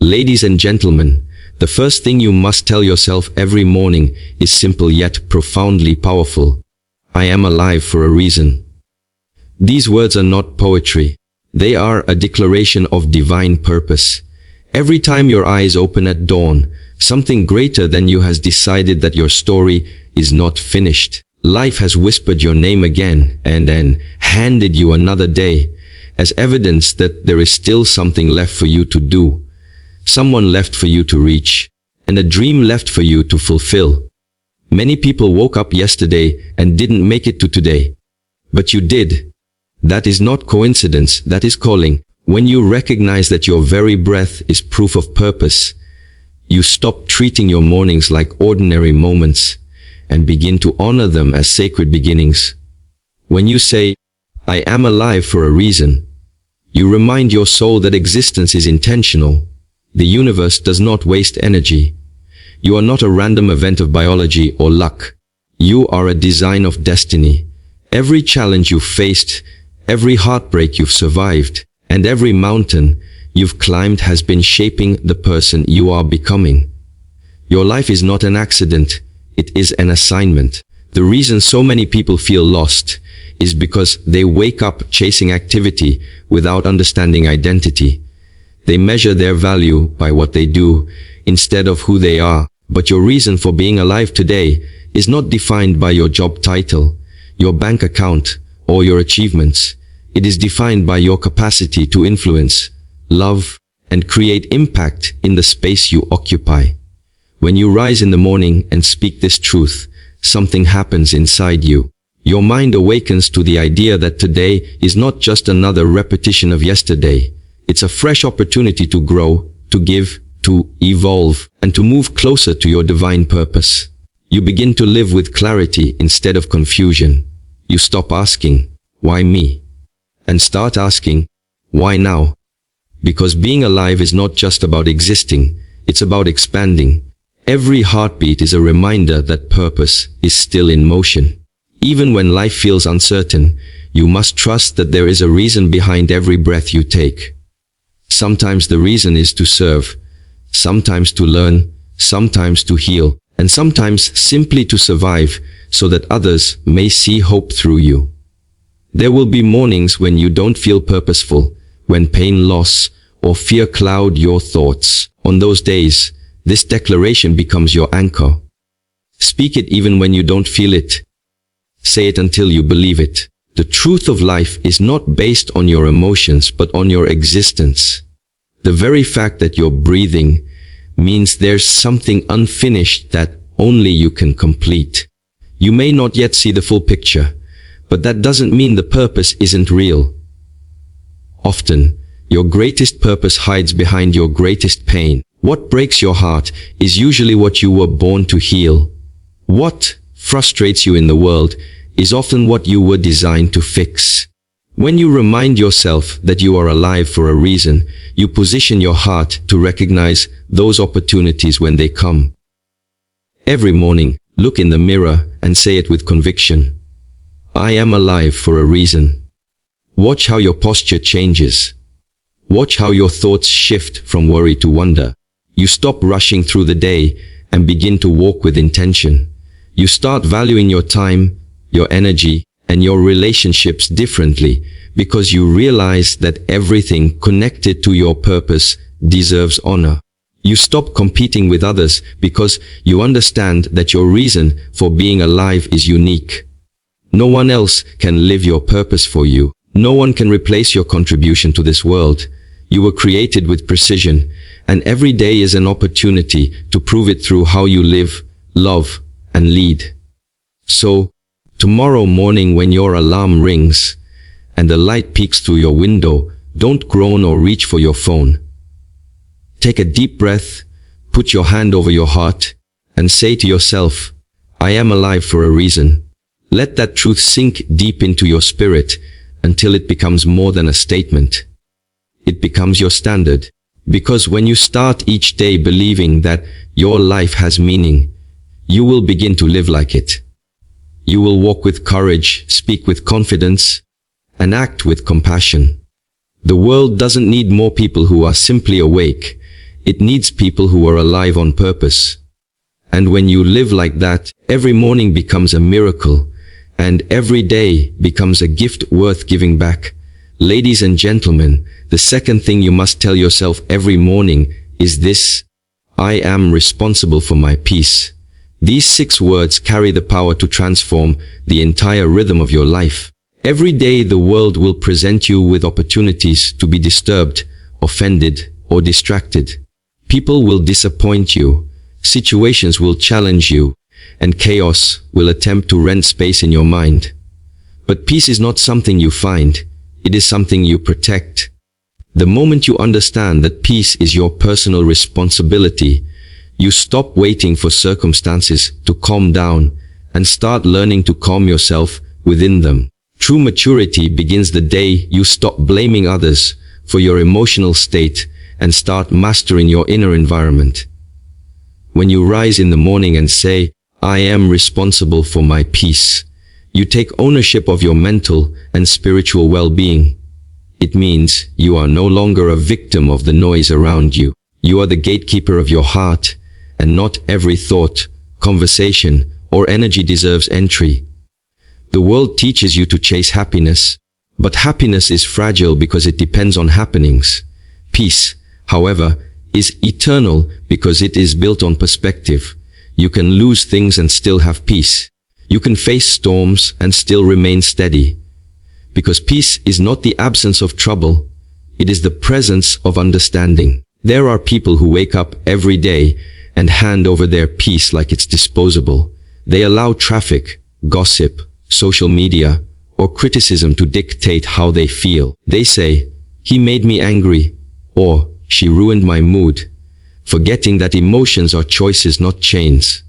Ladies and gentlemen, the first thing you must tell yourself every morning is simple yet profoundly powerful. I am alive for a reason. These words are not poetry. They are a declaration of divine purpose. Every time your eyes open at dawn, something greater than you has decided that your story is not finished. Life has whispered your name again and then handed you another day as evidence that there is still something left for you to do, someone left for you to reach, and a dream left for you to fulfill. Many people woke up yesterday and didn't make it to today. But you did. That is not coincidence, that is calling. When you recognize that your very breath is proof of purpose, you stop treating your mornings like ordinary moments and begin to honor them as sacred beginnings. When you say, I am alive for a reason, you remind your soul that existence is intentional. The universe does not waste energy. You are not a random event of biology or luck. You are a design of destiny. Every challenge you've faced, every heartbreak you've survived, and every mountain you've climbed has been shaping the person you are becoming. Your life is not an accident, it is an assignment. The reason so many people feel lost is because they wake up chasing activity without understanding identity. They measure their value by what they do instead of who they are. But your reason for being alive today is not defined by your job title, your bank account, or your achievements. It is defined by your capacity to influence, love, and create impact in the space you occupy. When you rise in the morning and speak this truth, something happens inside you. Your mind awakens to the idea that today is not just another repetition of yesterday. It's a fresh opportunity to grow, to give, to evolve, and to move closer to your divine purpose. You begin to live with clarity instead of confusion. You stop asking, why me? And start asking, why now? Because being alive is not just about existing, it's about expanding. Every heartbeat is a reminder that purpose is still in motion. Even when life feels uncertain, you must trust that there is a reason behind every breath you take. Sometimes the reason is to serve, sometimes to learn, sometimes to heal, and sometimes simply to survive so that others may see hope through you. There will be mornings when you don't feel purposeful, when pain, loss, or fear cloud your thoughts. On those days, this declaration becomes your anchor. Speak it even when you don't feel it. Say it until you believe it. The truth of life is not based on your emotions but on your existence. The very fact that you're breathing means there's something unfinished that only you can complete. You may not yet see the full picture, but that doesn't mean the purpose isn't real. Often, your greatest purpose hides behind your greatest pain. What breaks your heart is usually what you were born to heal. What frustrates you in the world is often what you were designed to fix. When you remind yourself that you are alive for a reason, you position your heart to recognize those opportunities when they come. Every morning, look in the mirror and say it with conviction. I am alive for a reason. Watch how your posture changes. Watch how your thoughts shift from worry to wonder. You stop rushing through the day and begin to walk with intention. You start valuing your time, your energy, and your relationships differently because you realize that everything connected to your purpose deserves honor. You stop competing with others because you understand that your reason for being alive is unique. No one else can live your purpose for you. No one can replace your contribution to this world. You were created with precision, and every day is an opportunity to prove it through how you live, love, and lead. So, tomorrow morning when your alarm rings and the light peeks through your window, don't groan or reach for your phone. Take a deep breath, put your hand over your heart, and say to yourself, I am alive for a reason. Let that truth sink deep into your spirit until it becomes more than a statement. It becomes your standard. Because when you start each day believing that your life has meaning, you will begin to live like it. You will walk with courage, speak with confidence, and act with compassion. The world doesn't need more people who are simply awake. It needs people who are alive on purpose. And when you live like that, every morning becomes a miracle, and every day becomes a gift worth giving back. Ladies and gentlemen, the second thing you must tell yourself every morning is this: I am responsible for my peace. These 6 words carry the power to transform the entire rhythm of your life. Every day the world will present you with opportunities to be disturbed, offended, or distracted. People will disappoint you, situations will challenge you, and chaos will attempt to rent space in your mind. But peace is not something you find, it is something you protect. The moment you understand that peace is your personal responsibility, you stop waiting for circumstances to calm down and start learning to calm yourself within them. True maturity begins the day you stop blaming others for your emotional state and start mastering your inner environment. When you rise in the morning and say, I am responsible for my peace, you take ownership of your mental and spiritual well-being. It means you are no longer a victim of the noise around you. You are the gatekeeper of your heart, and not every thought, conversation, or energy deserves entry. The world teaches you to chase happiness, but happiness is fragile because it depends on happenings. Peace, however, is eternal because it is built on perspective. You can lose things and still have peace. You can face storms and still remain steady. Because peace is not the absence of trouble, it is the presence of understanding. There are people who wake up every day and hand over their peace like it's disposable. They allow traffic, gossip, social media, or criticism to dictate how they feel. They say, he made me angry, or she ruined my mood, forgetting that emotions are choices, not chains.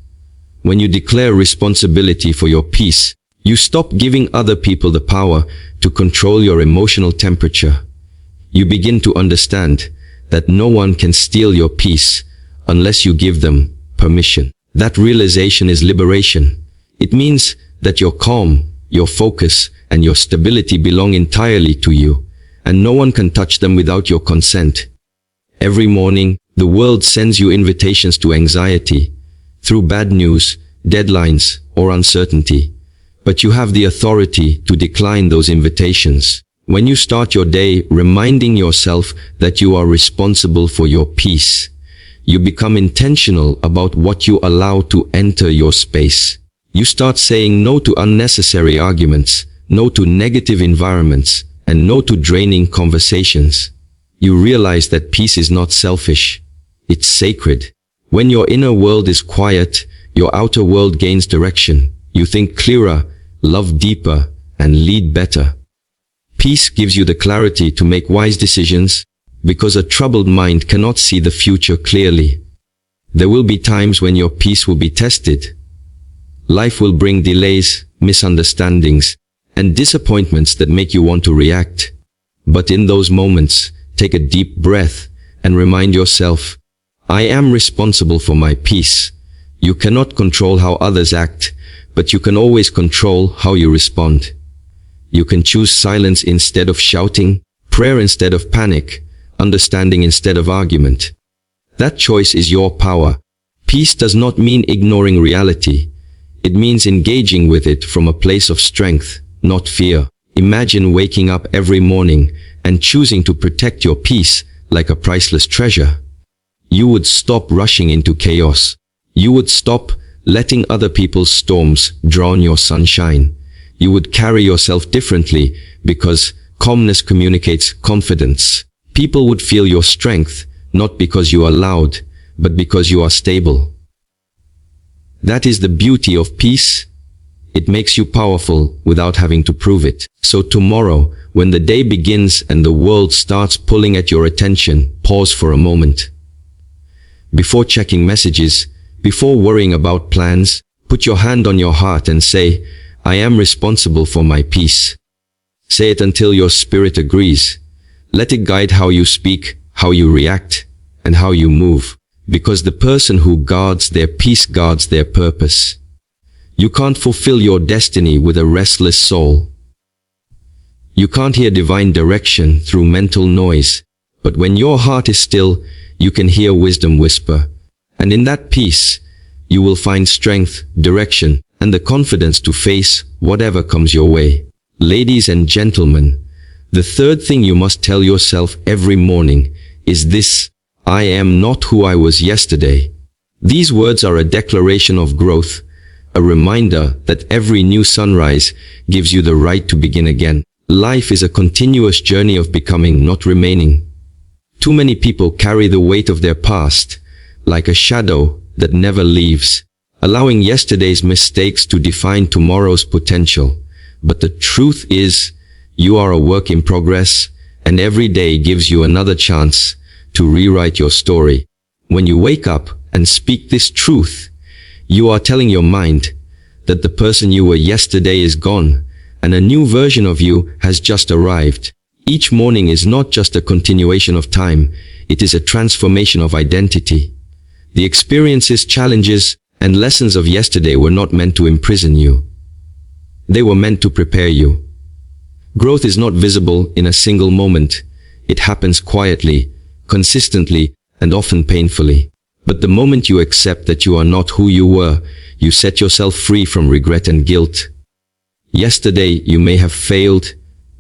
When you declare responsibility for your peace, you stop giving other people the power to control your emotional temperature. You begin to understand that no one can steal your peace unless you give them permission. That realization is liberation. It means that your calm, your focus, and your stability belong entirely to you, and no one can touch them without your consent. Every morning, the world sends you invitations to anxiety, through bad news, deadlines, or uncertainty. But you have the authority to decline those invitations. When you start your day reminding yourself that you are responsible for your peace, you become intentional about what you allow to enter your space. You start saying no to unnecessary arguments, no to negative environments, and no to draining conversations. You realize that peace is not selfish, it's sacred. When your inner world is quiet, your outer world gains direction. You think clearer, love deeper, and lead better. Peace gives you the clarity to make wise decisions, because a troubled mind cannot see the future clearly. There will be times when your peace will be tested. Life will bring delays, misunderstandings, and disappointments that make you want to react. But in those moments, take a deep breath and remind yourself, I am responsible for my peace. You cannot control how others act, but you can always control how you respond. You can choose silence instead of shouting, prayer instead of panic, understanding instead of argument. That choice is your power. Peace does not mean ignoring reality. It means engaging with it from a place of strength, not fear. Imagine waking up every morning and choosing to protect your peace like a priceless treasure. You would stop rushing into chaos. You would stop letting other people's storms drown your sunshine. You would carry yourself differently because calmness communicates confidence. People would feel your strength, not because you are loud, but because you are stable. That is the beauty of peace. It makes you powerful without having to prove it. So tomorrow, when the day begins and the world starts pulling at your attention, pause for a moment. Before checking messages, before worrying about plans, put your hand on your heart and say, I am responsible for my peace. Say it until your spirit agrees. Let it guide how you speak, how you react, and how you move. Because the person who guards their peace guards their purpose. You can't fulfill your destiny with a restless soul. You can't hear divine direction through mental noise. But when your heart is still, you can hear wisdom whisper. And in that peace, you will find strength, direction, and the confidence to face whatever comes your way. Ladies and gentlemen, the third thing you must tell yourself every morning is this: I am not who I was yesterday. These words are a declaration of growth, a reminder that every new sunrise gives you the right to begin again. Life is a continuous journey of becoming, not remaining. Too many people carry the weight of their past like a shadow that never leaves, allowing yesterday's mistakes to define tomorrow's potential. But the truth is, you are a work in progress, and every day gives you another chance to rewrite your story. When you wake up and speak this truth, you are telling your mind that the person you were yesterday is gone, and a new version of you has just arrived. Each morning is not just a continuation of time, it is a transformation of identity. The experiences, challenges, and lessons of yesterday were not meant to imprison you. They were meant to prepare you. Growth is not visible in a single moment. It happens quietly, consistently, and often painfully. But the moment you accept that you are not who you were, you set yourself free from regret and guilt. Yesterday you may have failed,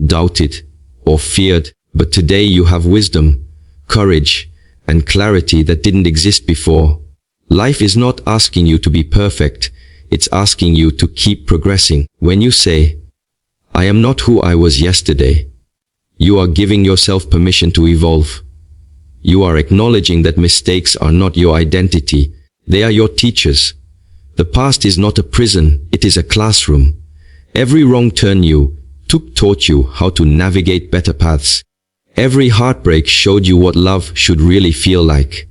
doubted, or feared, but today you have wisdom, courage, and clarity that didn't exist before. Life is not asking you to be perfect, it's asking you to keep progressing. When you say, I am not who I was yesterday, you are giving yourself permission to evolve. You are acknowledging that mistakes are not your identity, they are your teachers. The past is not a prison, it is a classroom. Every wrong turn you took taught you how to navigate better paths. Every heartbreak showed you what love should really feel like.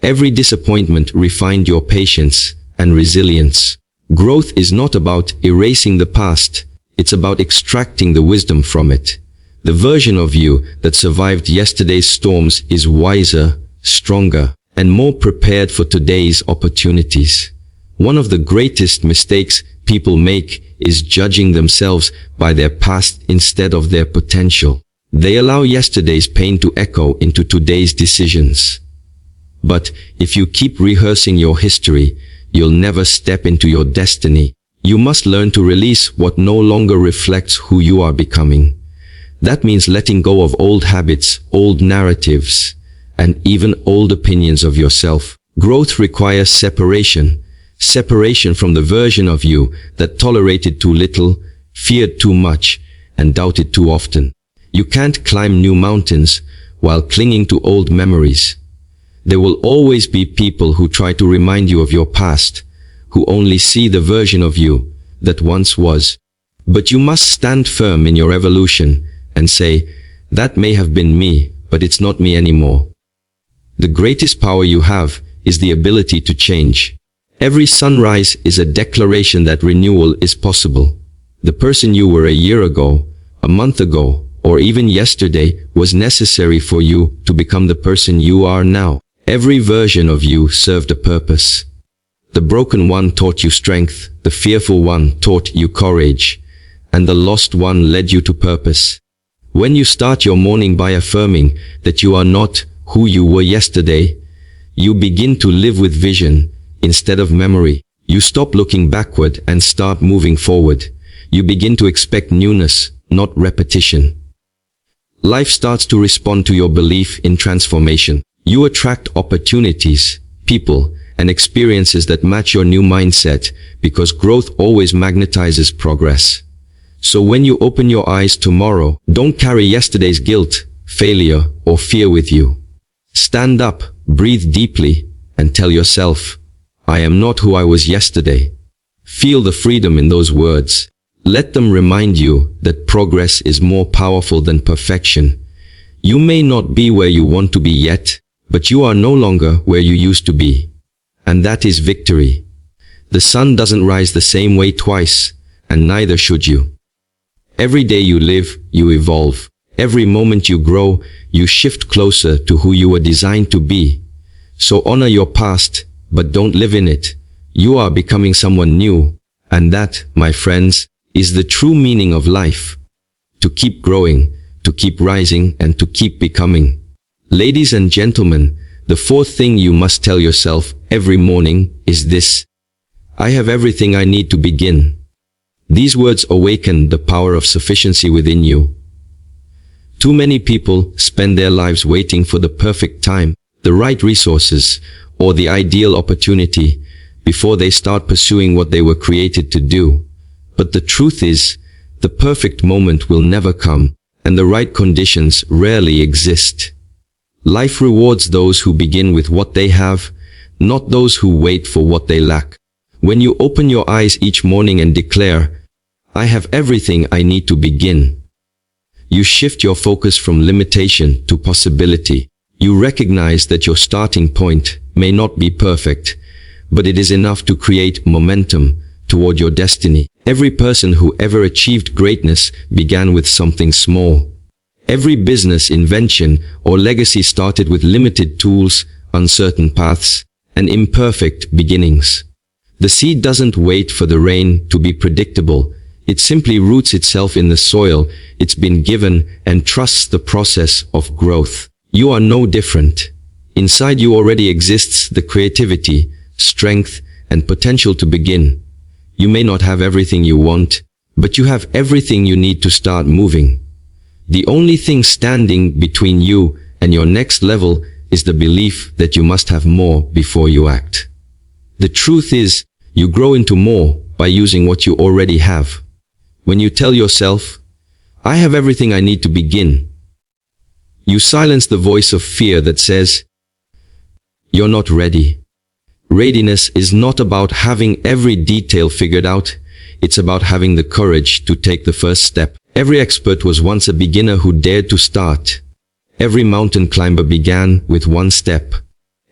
Every disappointment refined your patience and resilience. Growth is not about erasing the past, it's about extracting the wisdom from it. The version of you that survived yesterday's storms is wiser, stronger, and more prepared for today's opportunities. One of the greatest mistakes people make is judging themselves by their past instead of their potential. They allow yesterday's pain to echo into today's decisions. But if you keep rehearsing your history, you'll never step into your destiny. You must learn to release what no longer reflects who you are becoming. That means letting go of old habits, old narratives, and even old opinions of yourself. Growth requires separation. Separation from the version of you that tolerated too little, feared too much, and doubted too often. You can't climb new mountains while clinging to old memories. There will always be people who try to remind you of your past, who only see the version of you that once was. But you must stand firm in your evolution and say, that may have been me, but it's not me anymore. The greatest power you have is the ability to change. Every sunrise is a declaration that renewal is possible. The person you were a year ago, a month ago, or even yesterday was necessary for you to become the person you are now. Every version of you served a purpose. The broken one taught you strength, the fearful one taught you courage, and the lost one led you to purpose. When you start your morning by affirming that you are not who you were yesterday, you begin to live with vision instead of memory. You stop looking backward and start moving forward. You begin to expect newness, not repetition. Life starts to respond to your belief in transformation. You attract opportunities, people, and experiences that match your new mindset because growth always magnetizes progress. So when you open your eyes tomorrow, don't carry yesterday's guilt, failure, or fear with you. Stand up, breathe deeply, and tell yourself, I am not who I was yesterday. Feel the freedom in those words. Let them remind you that progress is more powerful than perfection. You may not be where you want to be yet, but you are no longer where you used to be. And that is victory. The sun doesn't rise the same way twice, and neither should you. Every day you live, you evolve. Every moment you grow, you shift closer to who you were designed to be. So honor your past, but don't live in it. You are becoming someone new. And that, my friends, is the true meaning of life. To keep growing, to keep rising, and to keep becoming. Ladies and gentlemen, The fourth thing you must tell yourself every morning is this: I have everything I need to begin. These words awaken the power of sufficiency within you. Too many people spend their lives waiting for the perfect time, the right resources, or the ideal opportunity before they start pursuing what they were created to do. But the truth is, the perfect moment will never come, and the right conditions rarely exist. Life rewards those who begin with what they have, not those who wait for what they lack. When you open your eyes each morning and declare, I have everything I need to begin, you shift your focus from limitation to possibility. You recognize that your starting point may not be perfect, but it is enough to create momentum toward your destiny. Every person who ever achieved greatness began with something small. Every business, invention, or legacy started with limited tools, uncertain paths, and imperfect beginnings. The seed doesn't wait for the rain to be predictable. It simply roots itself in the soil it's been given and trusts the process of growth. You are no different. Inside you already exists the creativity, strength, and potential to begin. You may not have everything you want, but you have everything you need to start moving. The only thing standing between you and your next level is the belief that you must have more before you act. The truth is, you grow into more by using what you already have. When you tell yourself, I have everything I need to begin, you silence the voice of fear that says, you're not ready. Readiness is not about having every detail figured out. It's about having the courage to take the first step. Every expert was once a beginner who dared to start. Every mountain climber began with one step.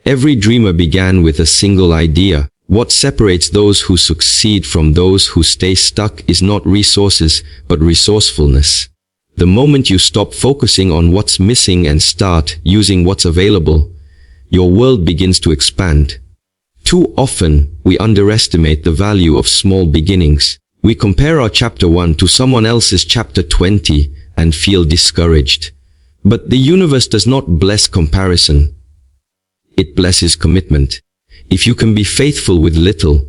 Every dreamer began with a single idea. What separates those who succeed from those who stay stuck is not resources, but resourcefulness. The moment you stop focusing on what's missing and start using what's available, your world begins to expand. Too often, we underestimate the value of small beginnings. We compare our chapter 1 to someone else's chapter 20 and feel discouraged. But the universe does not bless comparison. It blesses commitment. If you can be faithful with little,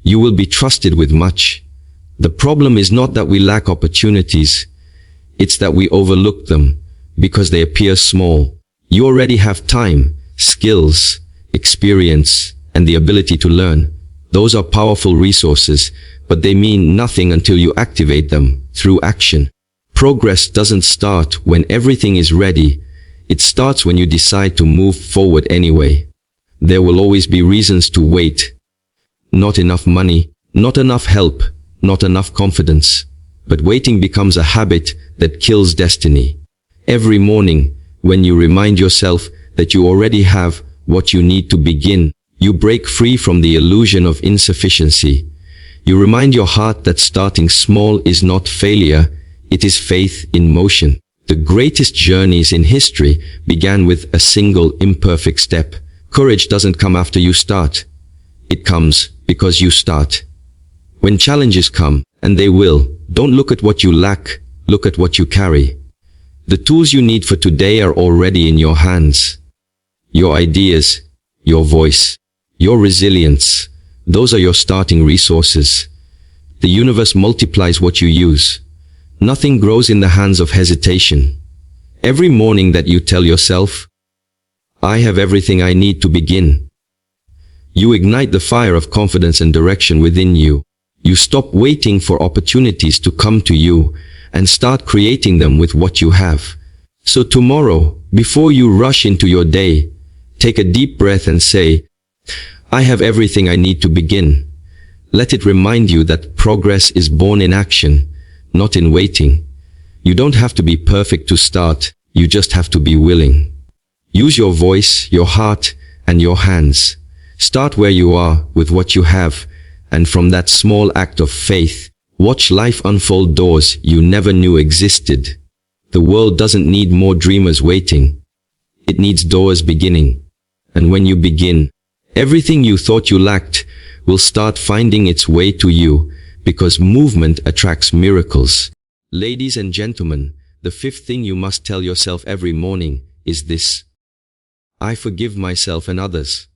you will be trusted with much. The problem is not that we lack opportunities. It's that we overlook them because they appear small. You already have time, skills, experience, and the ability to learn. Those are powerful resources, but they mean nothing until you activate them through action. Progress doesn't start when everything is ready. It starts when you decide to move forward anyway. There will always be reasons to wait. Not enough money, not enough help, not enough confidence. But waiting becomes a habit that kills destiny. Every morning, when you remind yourself that you already have what you need to begin, you break free from the illusion of insufficiency. You remind your heart that starting small is not failure, it is faith in motion. The greatest journeys in history began with a single imperfect step. Courage doesn't come after you start. It comes because you start. When challenges come, and they will, don't look at what you lack, look at what you carry. The tools you need for today are already in your hands. Your ideas, your voice, your resilience, those are your starting resources. The universe multiplies what you use. Nothing grows in the hands of hesitation. Every morning that you tell yourself, I have everything I need to begin, you ignite the fire of confidence and direction within you. You stop waiting for opportunities to come to you and start creating them with what you have. So tomorrow, before you rush into your day, take a deep breath and say, I have everything I need to begin. Let it remind you that progress is born in action, not in waiting. You don't have to be perfect to start, you just have to be willing. Use your voice, your heart, and your hands. Start where you are with what you have, and from that small act of faith, watch life unfold doors you never knew existed. The world doesn't need more dreamers waiting. It needs doors beginning. And when you begin, everything you thought you lacked will start finding its way to you, because movement attracts miracles. Ladies and gentlemen, the fifth thing you must tell yourself every morning is this: I forgive myself and others.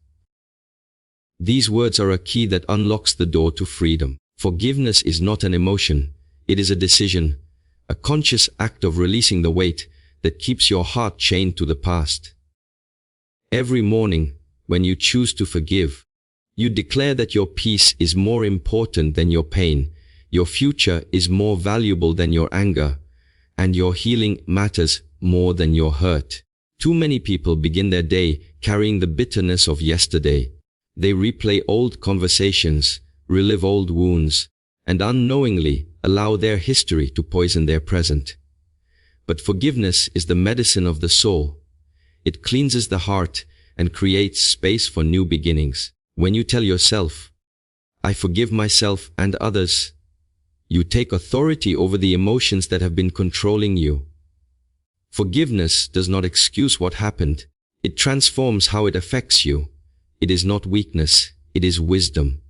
These words are a key that unlocks the door to freedom. Forgiveness is not an emotion, it is a decision, a conscious act of releasing the weight that keeps your heart chained to the past. Every morning, when you choose to forgive, you declare that your peace is more important than your pain, your future is more valuable than your anger, and your healing matters more than your hurt. Too many people begin their day carrying the bitterness of yesterday. They replay old conversations, relive old wounds, and unknowingly allow their history to poison their present. But forgiveness is the medicine of the soul. It cleanses the heart and creates space for new beginnings. When you tell yourself, I forgive myself and others, you take authority over the emotions that have been controlling you. Forgiveness does not excuse what happened. It transforms how it affects you. It is not weakness, it is wisdom.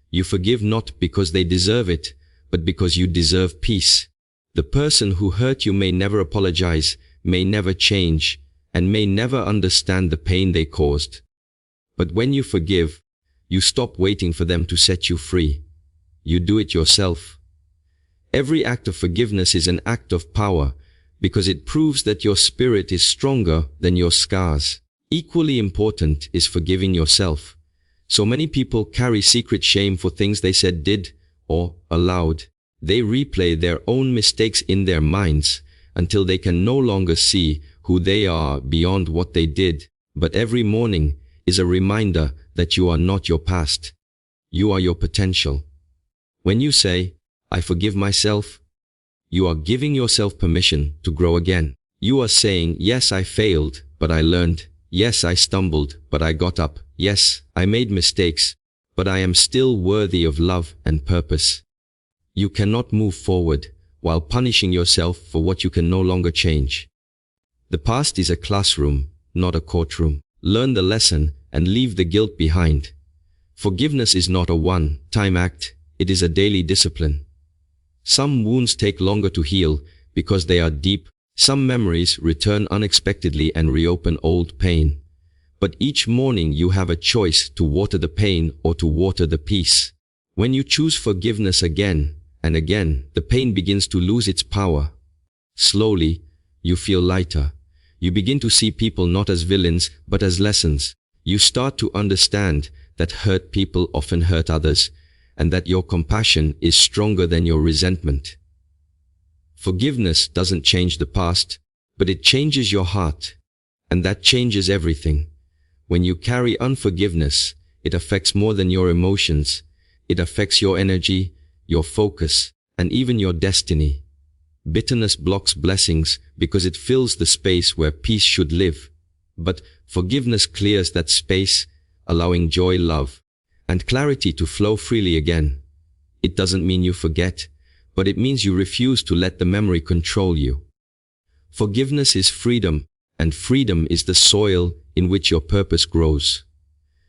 You forgive not because they deserve it, but because you deserve peace. The person who hurt you may never apologize, may never change, and may never understand the pain they caused. But when you forgive, you stop waiting for them to set you free. You do it yourself. Every act of forgiveness is an act of power, because it proves that your spirit is stronger than your scars. Equally important is forgiving yourself. So many people carry secret shame for things they said, did, or allowed. They replay their own mistakes in their minds until they can no longer see who they are beyond what they did. But every morning is a reminder that you are not your past. You are your potential. When you say, I forgive myself, you are giving yourself permission to grow again. You are saying, yes, I failed, but I learned. Yes, I stumbled, but I got up. Yes, I made mistakes, but I am still worthy of love and purpose. You cannot move forward while punishing yourself for what you can no longer change. The past is a classroom, not a courtroom. Learn the lesson and leave the guilt behind. Forgiveness is not a one-time act, it is a daily discipline. Some wounds take longer to heal because they are deep. Some memories return unexpectedly and reopen old pain. But each morning you have a choice to water the pain or to water the peace. When you choose forgiveness again and again, the pain begins to lose its power. Slowly, you feel lighter. You begin to see people not as villains, but as lessons. You start to understand that hurt people often hurt others, and that your compassion is stronger than your resentment. Forgiveness doesn't change the past, but it changes your heart, and that changes everything. When you carry unforgiveness, it affects more than your emotions. It affects your energy, your focus, and even your destiny. Bitterness blocks blessings because it fills the space where peace should live. But forgiveness clears that space, allowing joy, love, and clarity to flow freely again. It doesn't mean you forget, but it means you refuse to let the memory control you. Forgiveness is freedom, and freedom is the soil in which your purpose grows.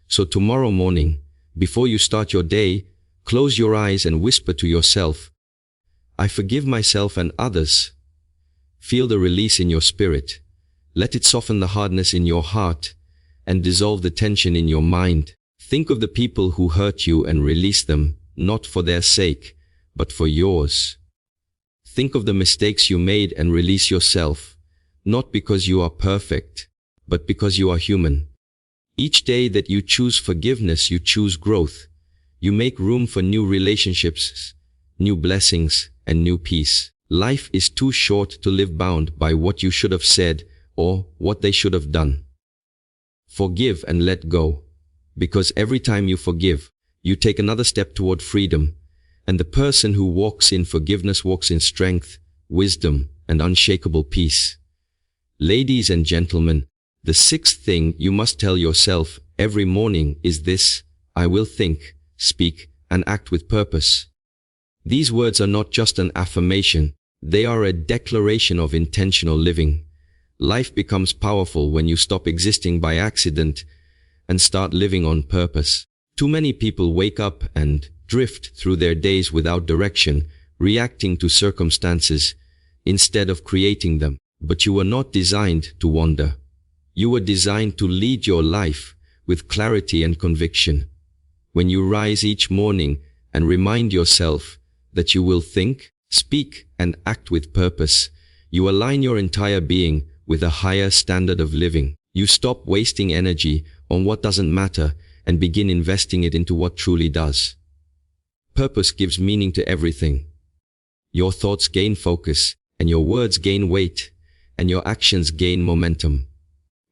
So tomorrow morning, before you start your day, close your eyes and whisper to yourself, I forgive myself and others. Feel the release in your spirit. Let it soften the hardness in your heart and dissolve the tension in your mind. Think of the people who hurt you and release them, not for their sake, but for yours. Think of the mistakes you made and release yourself, not because you are perfect, but because you are human. Each day that you choose forgiveness, you choose growth. You make room for new relationships, new blessings, and new peace. Life is too short to live bound by what you should have said or what they should have done. Forgive and let go, because every time you forgive, you take another step toward freedom, and the person who walks in forgiveness walks in strength, wisdom, and unshakable peace. Ladies and gentlemen, the sixth thing you must tell yourself every morning is this: I will think, speak, and act with purpose. These words are not just an affirmation, they are a declaration of intentional living. Life becomes powerful when you stop existing by accident and start living on purpose. Too many people wake up and drift through their days without direction, reacting to circumstances instead of creating them. But you were not designed to wander. You were designed to lead your life with clarity and conviction. When you rise each morning and remind yourself that you will think, speak, and act with purpose, you align your entire being with a higher standard of living. You stop wasting energy on what doesn't matter and begin investing it into what truly does. Purpose gives meaning to everything. Your thoughts gain focus, and your words gain weight, and your actions gain momentum.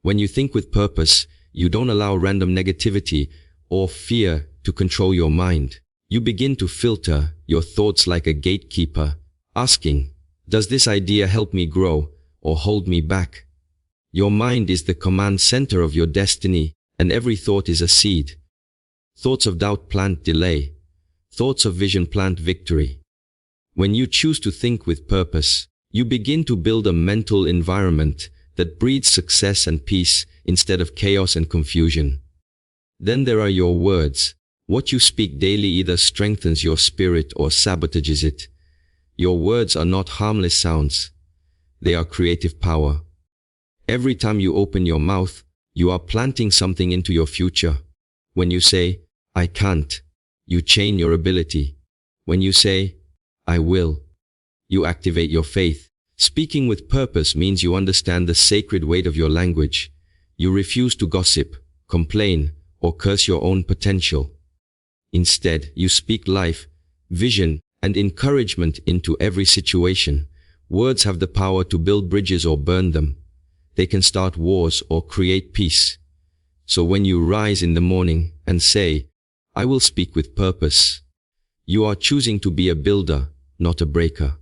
When you think with purpose, you don't allow random negativity or fear to control your mind. You begin to filter your thoughts like a gatekeeper, asking, does this idea help me grow or hold me back? Your mind is the command center of your destiny, and every thought is a seed. Thoughts of doubt plant delay. Thoughts of vision plant victory. When you choose to think with purpose, you begin to build a mental environment that breeds success and peace instead of chaos and confusion. Then there are your words. What you speak daily either strengthens your spirit or sabotages it. Your words are not harmless sounds. They are creative power. Every time you open your mouth, you are planting something into your future. When you say, I can't, you chain your ability. When you say, I will, you activate your faith. Speaking with purpose means you understand the sacred weight of your language. You refuse to gossip, complain, or curse your own potential. Instead, you speak life, vision, and encouragement into every situation. Words have the power to build bridges or burn them. They can start wars or create peace. So when you rise in the morning and say, I will speak with purpose, you are choosing to be a builder, not a breaker.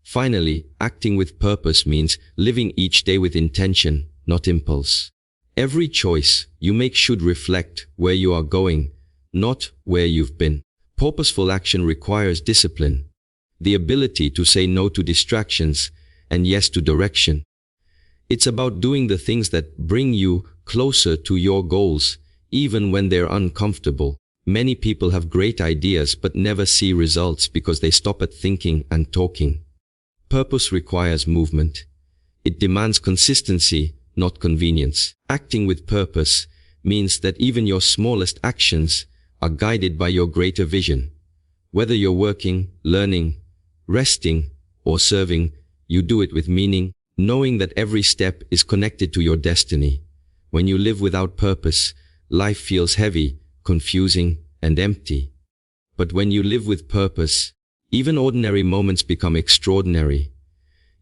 Finally, acting with purpose means living each day with intention, not impulse. Every choice you make should reflect where you are going, not where you've been. Purposeful action requires discipline, the ability to say no to distractions and yes to direction. It's about doing the things that bring you closer to your goals, even when they're uncomfortable. Many people have great ideas but never see results because they stop at thinking and talking. Purpose requires movement. It demands consistency, not convenience. Acting with purpose means that even your smallest actions are guided by your greater vision. Whether you're working, learning, resting, or serving, you do it with meaning, knowing that every step is connected to your destiny. When you live without purpose, life feels heavy, confusing, and empty. But when you live with purpose, even ordinary moments become extraordinary.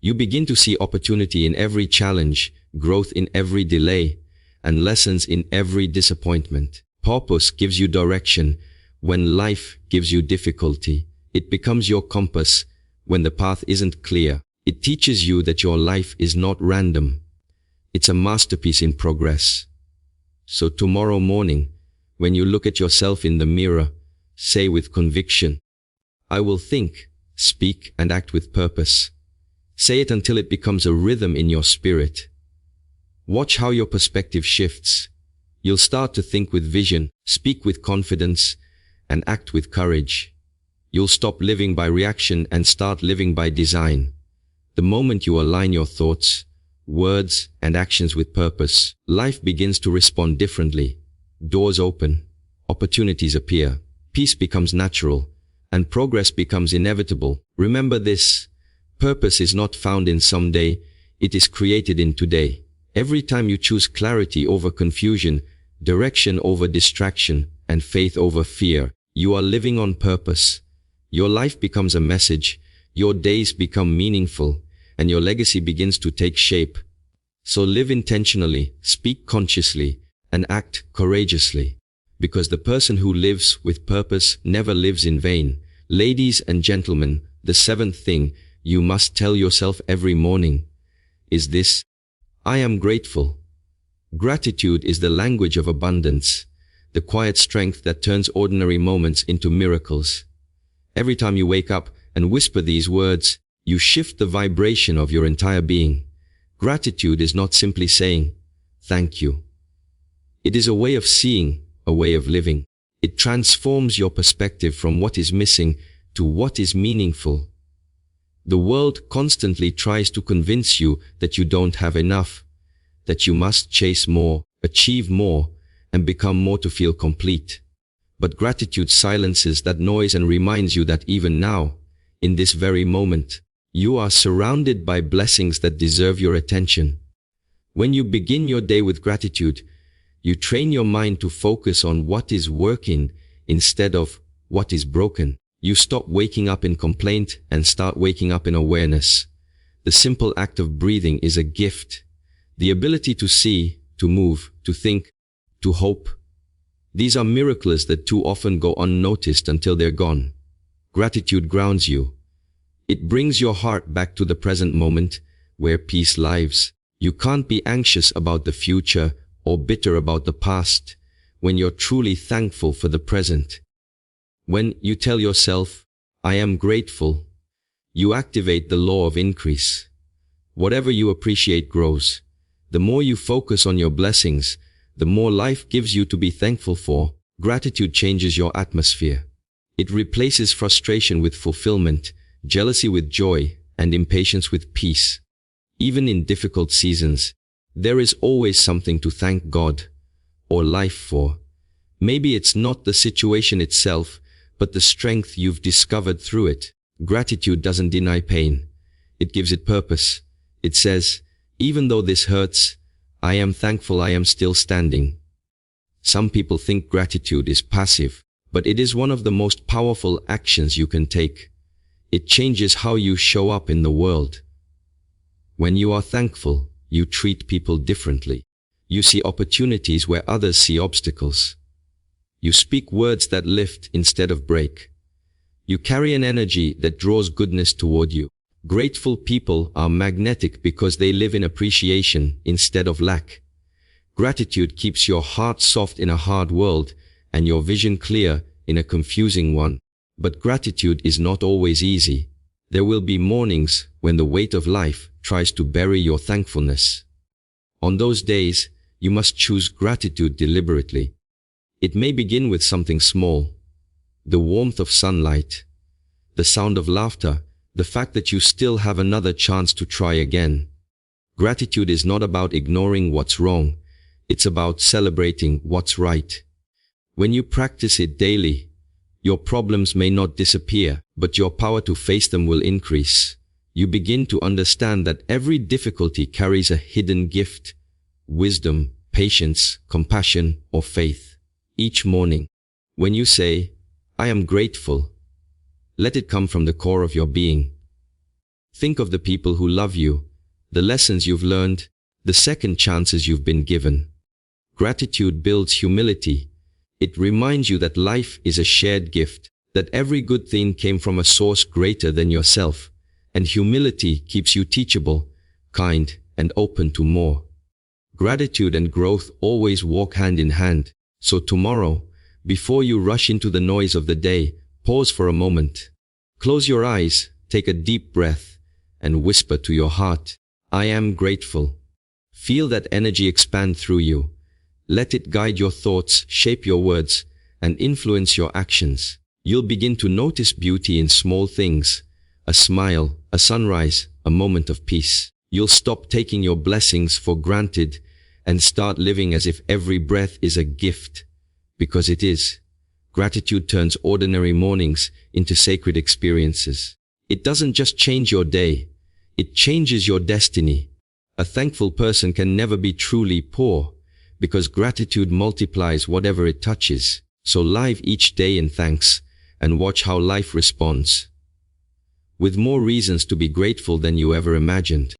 You begin to see opportunity in every challenge, growth in every delay, and lessons in every disappointment. Purpose gives you direction when life gives you difficulty. It becomes your compass when the path isn't clear. It teaches you that your life is not random. It's a masterpiece in progress. So tomorrow morning, when you look at yourself in the mirror, say with conviction, I will think, speak, and act with purpose. Say it until it becomes a rhythm in your spirit. Watch how your perspective shifts. You'll start to think with vision, speak with confidence, and act with courage. You'll stop living by reaction and start living by design. The moment you align your thoughts, words, and actions with purpose, life begins to respond differently. Doors open, opportunities appear, peace becomes natural, and progress becomes inevitable. Remember this, purpose is not found in someday, it is created in today. Every time you choose clarity over confusion, direction over distraction, and faith over fear, you are living on purpose. Your life becomes a message, your days become meaningful, and your legacy begins to take shape. So live intentionally, speak consciously, and act courageously. Because the person who lives with purpose never lives in vain. Ladies and gentlemen, the seventh thing you must tell yourself every morning is this: I am grateful. Gratitude is the language of abundance, the quiet strength that turns ordinary moments into miracles. Every time you wake up and whisper these words, you shift the vibration of your entire being. Gratitude is not simply saying, thank you. It is a way of seeing, a way of living. It transforms your perspective from what is missing to what is meaningful. The world constantly tries to convince you that you don't have enough, that you must chase more, achieve more, and become more to feel complete. But gratitude silences that noise and reminds you that even now, in this very moment, you are surrounded by blessings that deserve your attention. When you begin your day with gratitude, you train your mind to focus on what is working instead of what is broken. You stop waking up in complaint and start waking up in awareness. The simple act of breathing is a gift. The ability to see, to move, to think, to hope. These are miracles that too often go unnoticed until they're gone. Gratitude grounds you. It brings your heart back to the present moment where peace lives. You can't be anxious about the future or bitter about the past when you're truly thankful for the present. When you tell yourself, I am grateful, you activate the law of increase. Whatever you appreciate grows. The more you focus on your blessings, the more life gives you to be thankful for. Gratitude changes your atmosphere. It replaces frustration with fulfillment, jealousy with joy, and impatience with peace. Even in difficult seasons, there is always something to thank God or life for. Maybe it's not the situation itself, but the strength you've discovered through it. Gratitude doesn't deny pain. It gives it purpose. It says, even though this hurts, I am thankful I am still standing. Some people think gratitude is passive, but it is one of the most powerful actions you can take. It changes how you show up in the world. When you are thankful, you treat people differently. You see opportunities where others see obstacles. You speak words that lift instead of break. You carry an energy that draws goodness toward you. Grateful people are magnetic because they live in appreciation instead of lack. Gratitude keeps your heart soft in a hard world and your vision clear in a confusing one. But gratitude is not always easy. There will be mornings when the weight of life tries to bury your thankfulness. On those days, you must choose gratitude deliberately. It may begin with something small. The warmth of sunlight, the sound of laughter, the fact that you still have another chance to try again. Gratitude is not about ignoring what's wrong. It's about celebrating what's right. When you practice it daily, your problems may not disappear, but your power to face them will increase. You begin to understand that every difficulty carries a hidden gift: wisdom, patience, compassion, or faith. Each morning, when you say, I am grateful, let it come from the core of your being. Think of the people who love you, the lessons you've learned, the second chances you've been given. Gratitude builds humility. It reminds you that life is a shared gift, that every good thing came from a source greater than yourself, and humility keeps you teachable, kind, and open to more. Gratitude and growth always walk hand in hand. So tomorrow, before you rush into the noise of the day, pause for a moment. Close your eyes, take a deep breath, and whisper to your heart, I am grateful. Feel that energy expand through you. Let it guide your thoughts, shape your words, and influence your actions. You'll begin to notice beauty in small things: a smile, a sunrise, a moment of peace. You'll stop taking your blessings for granted and start living as if every breath is a gift, because it is. Gratitude turns ordinary mornings into sacred experiences. It doesn't just change your day, it changes your destiny. A thankful person can never be truly poor, because gratitude multiplies whatever it touches. So live each day in thanks, and watch how life responds, with more reasons to be grateful than you ever imagined.